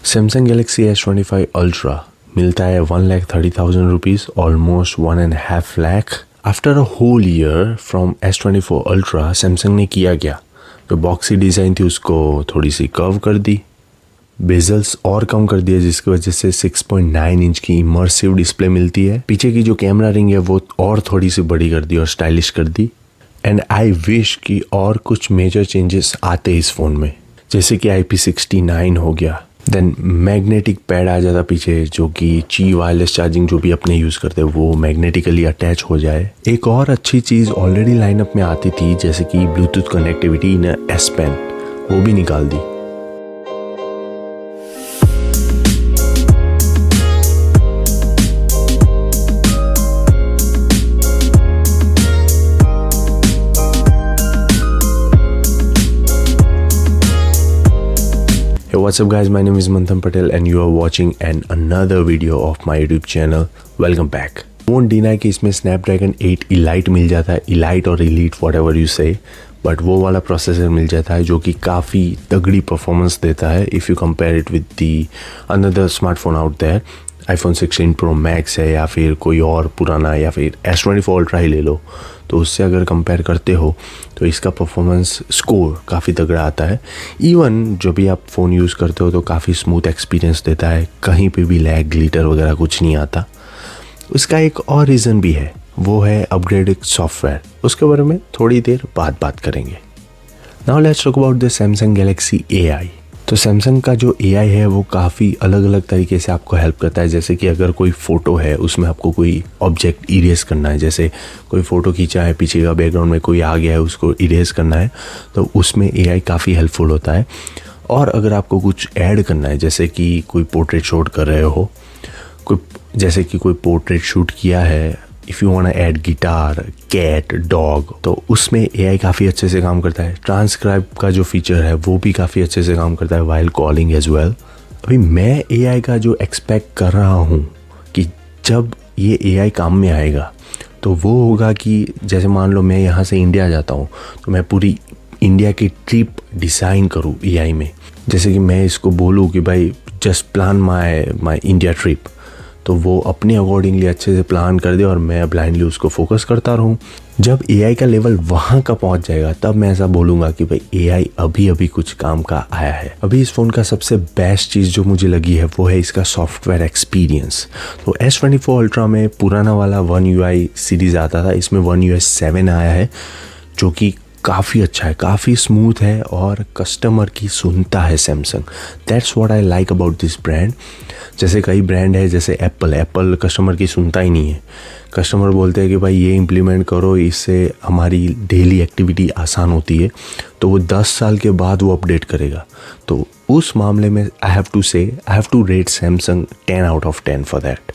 Samsung Galaxy S25 ultra मिलता है 1,30,000 rupees, almost 1.5 lakh. After a whole year from S24 ultra Samsung ने किया क्या, जो बॉक्सी डिज़ाइन थी उसको थोड़ी सी कर्व कर दी, बेजल्स और कम कर दिया, जिसकी वजह से 6.9 इंच की इमर्सिव डिस्प्ले मिलती है। पीछे की जो कैमरा रिंग है वो और थोड़ी सी बड़ी कर दी और स्टाइलिश कर दी। एंड आई विश कि और कुछ मेजर चेंजेस आते इस फ़ोन में, जैसे कि IP69 हो गया, देन मैग्नेटिक पैड आ जाता पीछे, जो कि ची वायरलेस चार्जिंग जो भी अपने यूज़ करते हैं वो मैग्नेटिकली अटैच हो जाए। एक और अच्छी चीज़ ऑलरेडी लाइनअप में आती थी, जैसे कि ब्लूटूथ कनेक्टिविटी इन S Pen, वो भी निकाल दी। Hey, what's up guys, my name is Manthan Patel and you are watching another video of my YouTube channel. Welcome back. Won't deny कि इसमें Snapdragon 8 Elite मिल जाता है, Elite और Elite whatever you say, but वो वाला processor मिल जाता है जो कि काफ़ी तगड़ी परफॉर्मेंस देता है if you compare it with the another smartphone out there. iPhone 16 Pro Max है या फिर कोई और पुराना या फिर S24 Ultra ही ले लो, तो उससे अगर कंपेयर करते हो तो इसका परफॉर्मेंस स्कोर काफ़ी तगड़ा आता है। इवन जो भी आप फ़ोन यूज़ करते हो तो काफ़ी स्मूथ एक्सपीरियंस देता है, कहीं पे भी लैग ग्लिटर वगैरह कुछ नहीं आता। उसका एक और रीज़न भी है, वो है अपग्रेडेड सॉफ्टवेयर, उसके बारे में थोड़ी देर बाद बात करेंगे। Now let's talk about the Samsung Galaxy AI। तो सैमसंग का जो AI है वो काफ़ी अलग अलग तरीके से आपको हेल्प करता है। जैसे कि अगर कोई फ़ोटो है उसमें आपको कोई ऑब्जेक्ट इरेज करना है, जैसे कोई फ़ोटो खींचा है, पीछे का बैकग्राउंड में कोई आ गया है, उसको इरेज करना है, तो उसमें AI काफ़ी हेल्पफुल होता है। और अगर आपको कुछ ऐड करना है, जैसे कि कोई पोर्ट्रेट शूट कर रहे हो, जैसे कि कोई पोर्ट्रेट शूट किया है, if you want add guitar, cat, dog, तो उसमें AI काफ़ी अच्छे से काम करता है। ट्रांसक्राइब का जो फीचर है वो भी काफ़ी अच्छे से काम करता है वाइल कॉलिंग एज वेल। अभी मैं AI का जो एक्सपेक्ट कर रहा हूँ कि जब ये AI काम में आएगा तो वो होगा कि जैसे मान लो मैं यहाँ से इंडिया जाता हूँ तो मैं पूरी इंडिया की ट्रिप डिज़ाइन करूँ AI में। जैसे कि मैं इसको बोलूँ कि भाई just plan my India trip, तो वो अपने अकॉर्डिंगली अच्छे से प्लान कर दे और मैं ब्लाइंडली उसको फोकस करता रहूँ। जब AI का लेवल वहाँ का पहुँच जाएगा तब मैं ऐसा बोलूँगा कि भाई AI अभी अभी कुछ काम का आया है। अभी इस फ़ोन का सबसे बेस्ट चीज़ जो मुझे लगी है वो है इसका सॉफ्टवेयर एक्सपीरियंस। तो S24 अल्ट्रा में पुराना वाला One UI सीरीज़ आता था, इसमें One UI 7 आया है जो कि काफ़ी अच्छा है, काफ़ी स्मूथ है और कस्टमर की सुनता है Samsung. That's what I like about this brand. जैसे कई ब्रांड है, जैसे एप्पल कस्टमर की सुनता ही नहीं है। कस्टमर बोलते हैं कि भाई ये इम्प्लीमेंट करो, इससे हमारी डेली एक्टिविटी आसान होती है, तो वो 10 साल के बाद वो अपडेट करेगा। तो उस मामले में I have to rate Samsung 10 out of 10 for that.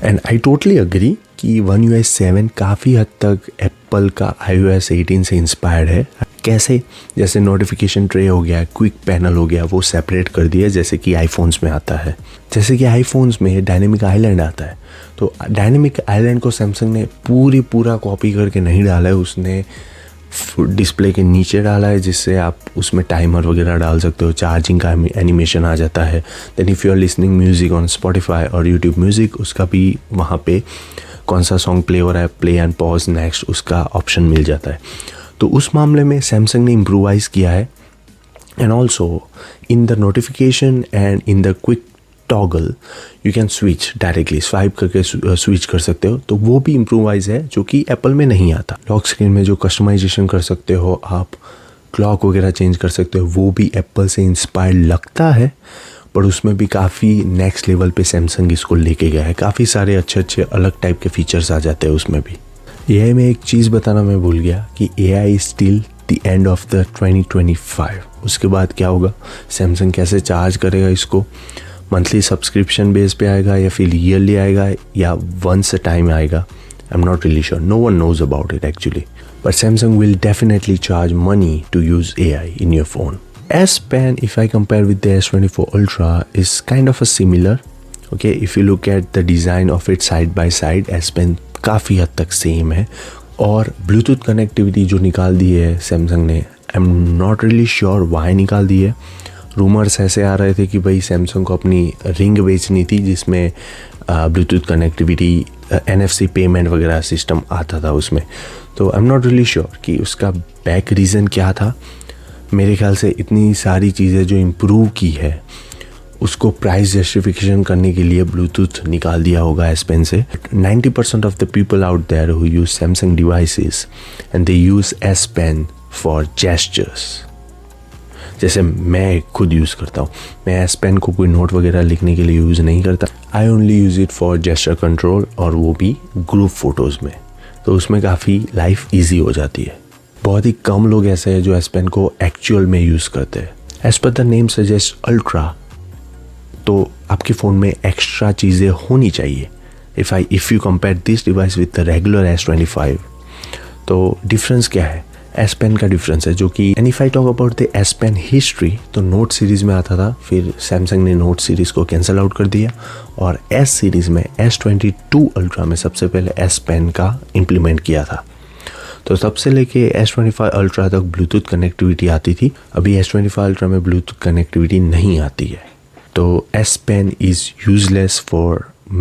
And I totally agree कि One UI 7 काफ़ी हद तक एप्पल का iOS 18 से इंस्पायर्ड है। कैसे? जैसे नोटिफिकेशन ट्रे हो गया, क्विक पैनल हो गया, वो सेपरेट कर दिया जैसे कि आईफोन्स में आता है। जैसे कि आईफोन्स में डायनेमिक आइलैंड आता है, तो डायनेमिक आइलैंड को सैमसंग ने पूरा कॉपी करके नहीं डाला है, उसने डिस्प्ले के नीचे डाला है, जिससे आप उसमें टाइमर वगैरह डाल सकते हो, चार्जिंग का एनिमेशन आ जाता है। Then if you are listening music on Spotify और यूट्यूब म्यूज़िक, उसका भी वहाँ पे कौन सा सॉन्ग प्ले हो रहा है, प्ले एंड पॉज नेक्स्ट, उसका ऑप्शन मिल जाता है। तो उस मामले में सैमसंग ने इम्प्रोवाइज़ किया है। And also in the notification and in the quick toggle you can switch directly, swipe करके स्विच कर सकते हो, तो वो भी इम्प्रोवाइज है जो कि एप्पल में नहीं आता। लॉक स्क्रीन में जो कस्टमाइजेशन कर सकते हो आप, क्लॉक वगैरह चेंज कर सकते हो, वो भी एप्पल से इंस्पायर्ड लगता है, पर उसमें भी काफ़ी नेक्स्ट लेवल पे सैमसंग इसको लेके गया है। काफ़ी सारे अच्छे अलग टाइप के फीचर्स आ जाते हैं उसमें भी। AI में एक चीज़ बताना मैं भूल गया कि AI is still the end of the 2025। उसके बाद क्या होगा, सैमसंग कैसे चार्ज करेगा इसको, मंथली सब्सक्रिप्शन बेस पे आएगा या फिर ईयरली आएगा या वंस अ टाइम आएगा, I am not really sure, no one knows about it actually, but Samsung will definitely charge money to use AI in your phone. S Pen, if I compare with the S24 Ultra, is kind of a similar. Okay, if you look at the design of it side by side, S Pen काफ़ी हद तक same है। और Bluetooth connectivity जो निकाल दी है Samsung ने, आई am not really sure why निकाल दी है। रूमर्स ऐसे आ रहे थे कि भाई सैमसंग को अपनी रिंग बेचनी थी जिसमें ब्लूटूथ कनेक्टिविटी, NFC पेमेंट वगैरह सिस्टम आता था उसमें। तो आई एम नॉट रियली श्योर कि उसका बैक रीज़न क्या था। मेरे ख्याल से इतनी सारी चीज़ें जो इम्प्रूव की है उसको प्राइस जस्टिफिकेशन करने के लिए ब्लूटूथ निकाल दिया होगा S Pen से। 90% of the people out there who use Samsung devices and they use S Pen for gestures. जैसे मैं खुद यूज़ करता हूँ, मैं S Pen को कोई नोट वगैरह लिखने के लिए यूज़ नहीं करता। I only use it for gesture control, और वो भी ग्रुप फोटोज़ में। तो उसमें काफ़ी लाइफ ईजी हो जाती है। बहुत ही कम लोग ऐसे हैं जो S Pen को एक्चुअल में यूज़ करते हैं। As per the name suggest ultra, तो आपके फ़ोन में एक्स्ट्रा चीज़ें होनी चाहिए। If you compare this device with the regular S25, तो डिफरेंस क्या है? S Pen का डिफरेंस है जो कि, and if I talk about the S Pen history, तो नोट सीरीज़ में आता था, फिर सैमसंग ने नोट सीरीज़ को कैंसिल आउट कर दिया और S सीरीज़ में S22 अल्ट्रा में सबसे पहले S Pen का इम्प्लीमेंट किया था। तो तब से लेके S25 अल्ट्रा तक ब्लूटूथ कनेक्टिविटी आती थी। अभी S25 अल्ट्रा में ब्लूटूथ कनेक्टिविटी नहीं आती है। तो S Pen is useless for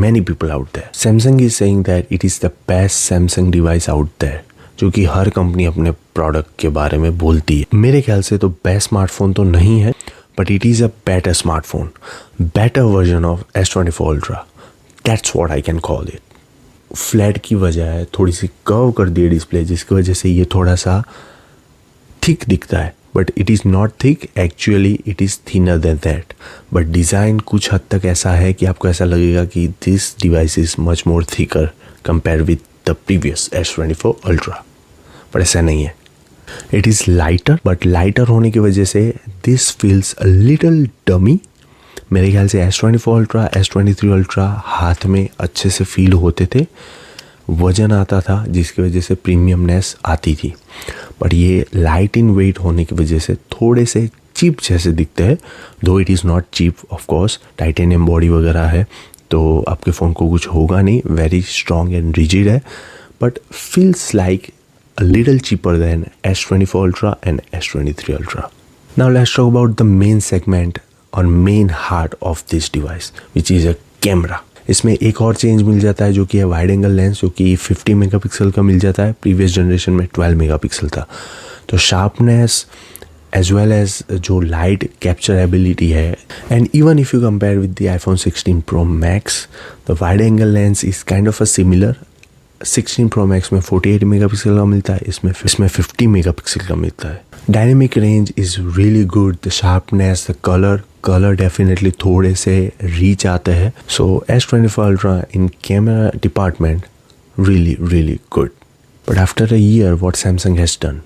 many people out there. Samsung is saying that it is the best Samsung device out there, जो कि हर कंपनी अपने प्रोडक्ट के बारे में बोलती है। मेरे ख्याल से तो बेस्ट स्मार्टफोन तो नहीं है, but it is a better smartphone, better version of S24 ultra. That's what I can call it. Flat की वजह है थोड़ी सी कर्व कर दी है डिस्प्ले, जिसकी वजह से ये थोड़ा सा थिक दिखता है, but it is not thick, actually it is thinner than that. But design कुछ हद तक ऐसा है कि आपको ऐसा लगेगा कि this device is much more thicker compare with the previous S24 ultra, पर ऐसा नहीं है। It is lighter, but lighter होने की वजह से this feels a little dummy. मेरे ख्याल से S24 अल्ट्रा, S23 अल्ट्रा हाथ में अच्छे से फील होते थे, वजन आता था जिसकी वजह से प्रीमियमनेस आती थी। बट ये लाइट इन वेट होने की वजह से थोड़े से चीप जैसे दिखते हैं, though it is not cheap of course, titanium body वगैरह है तो आपके फ़ोन को कुछ होगा नहीं, वेरी स्ट्रॉन्ग एंड रिजिड है, but feels like a little cheaper than S24 ultra and S23 ultra. Now let's talk about the main segment और main heart of this device which is a camera. इसमें एक और change मिल जाता है जो कि है वाइड एंगल लेंस, जो कि 50 मेगापिक्सल का मिल जाता है। प्रीवियस जनरेशन में 12 मेगापिक्सल था। तो शार्पनेस एज वेल एज जो लाइट कैप्चर एबिलिटी है, and even if you compare with the iPhone 16 Pro Max, the wide angle lens is kind of a similar. 16 Pro Max में 48 megapixel का मिलता है, इसमें 50 मेगापिक्सल का मिलता है। Dynamic range is really good, the sharpness, the colour definitely थोड़े से रीच आते हैं। सो S24 ultra in camera department really good. But after a year what Samsung has done,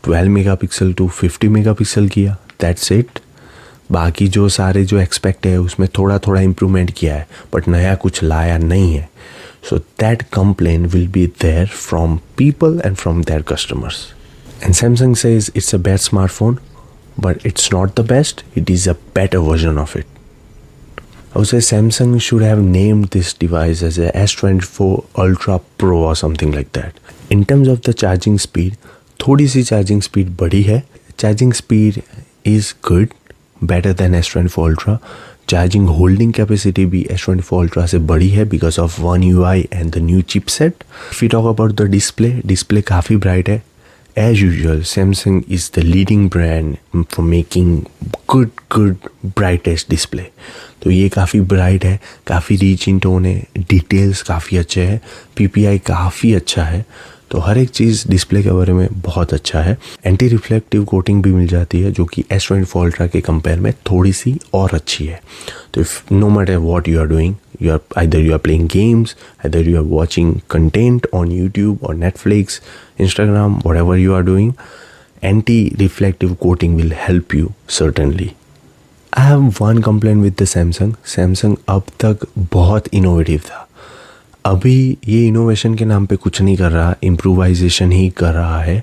12 megapixel to 50 megapixel किया, दैट्स इट। बाकी जो सारे जो expect है उसमें थोड़ा थोड़ा इम्प्रूवमेंट किया है, बट नया कुछ लाया नहीं है। So that complain will be there from people and from their customers. And Samsung says it's a bad smartphone, but it's not the best, it is a better version of it. I would say Samsung should have named this device as a S24 Ultra Pro or something like that. In terms of the charging speed, थोड़ी सी charging speed बढ़ी है. Charging speed is good, better than S24 Ultra. Charging holding capacity भी S24 Ultra से बढ़ी है because of One UI and the new chipset. If we talk about the display काफ़ी bright है. As usual, Samsung is the leading brand for making good brightest display. तो ये काफ़ी bright है, काफ़ी रीच इन टोन है, डिटेल्स काफ़ी अच्छे हैं, PPI काफ़ी अच्छा है। तो हर एक चीज़ डिस्प्ले के बारे में बहुत अच्छा है। एंटी रिफ्लेक्टिव कोटिंग भी मिल जाती है जो कि S24 अल्ट्रा के कंपेयर में थोड़ी सी और अच्छी है। तो if no matter what you are doing, either you are playing games, either you are watching content on YouTube or Netflix, Instagram, whatever you are doing, anti-reflective coating will help you certainly. I have one complaint with the Samsung अब तक बहुत innovative था। अभी ये innovation के नाम पे कुछ नहीं कर रहा, इम्प्रूवाइजेशन ही कर रहा है।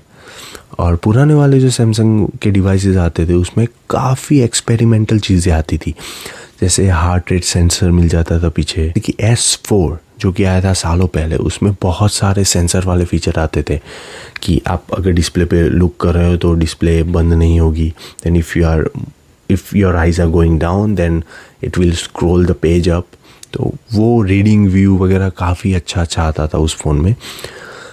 और पुराने वाले जो सैमसंग के डिवाइसेस आते थे उसमें काफ़ी एक्सपेरिमेंटल चीज़ें आती थी, जैसे हार्ट रेट सेंसर मिल जाता था पीछे। कि S4 जो कि आया था सालों पहले, उसमें बहुत सारे सेंसर वाले फीचर आते थे कि आप अगर डिस्प्ले पे लुक कर रहे हो तो डिस्प्ले बंद नहीं होगी। Then if you are if your eyes are going down then it will scroll the page up. तो वो रीडिंग व्यू वगैरह काफ़ी अच्छा आता था उस फ़ोन में।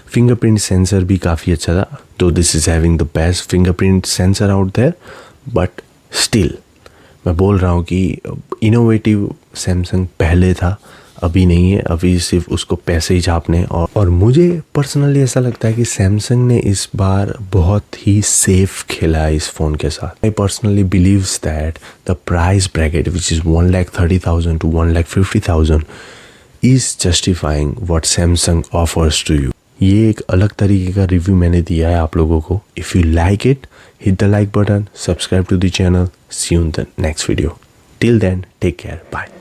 फिंगरप्रिंट सेंसर भी काफ़ी अच्छा था, तो this is having the best fingerprint sensor out there. But still मैं बोल रहा हूँ कि इनोवेटिव सैमसंग पहले था, अभी नहीं है। अभी सिर्फ उसको पैसे ही छापने। और मुझे पर्सनली ऐसा लगता है कि सैमसंग ने इस बार बहुत ही सेफ खेला है इस फ़ोन के साथ। I personally believes that the price bracket which is 1,30,000 to 1,50,000 is justifying what Samsung offers to you. ये एक अलग तरीके का रिव्यू मैंने दिया है आप लोगों को। If you like it, hit the like button, subscribe to the channel. See you in the next video. Till then, take care. Bye.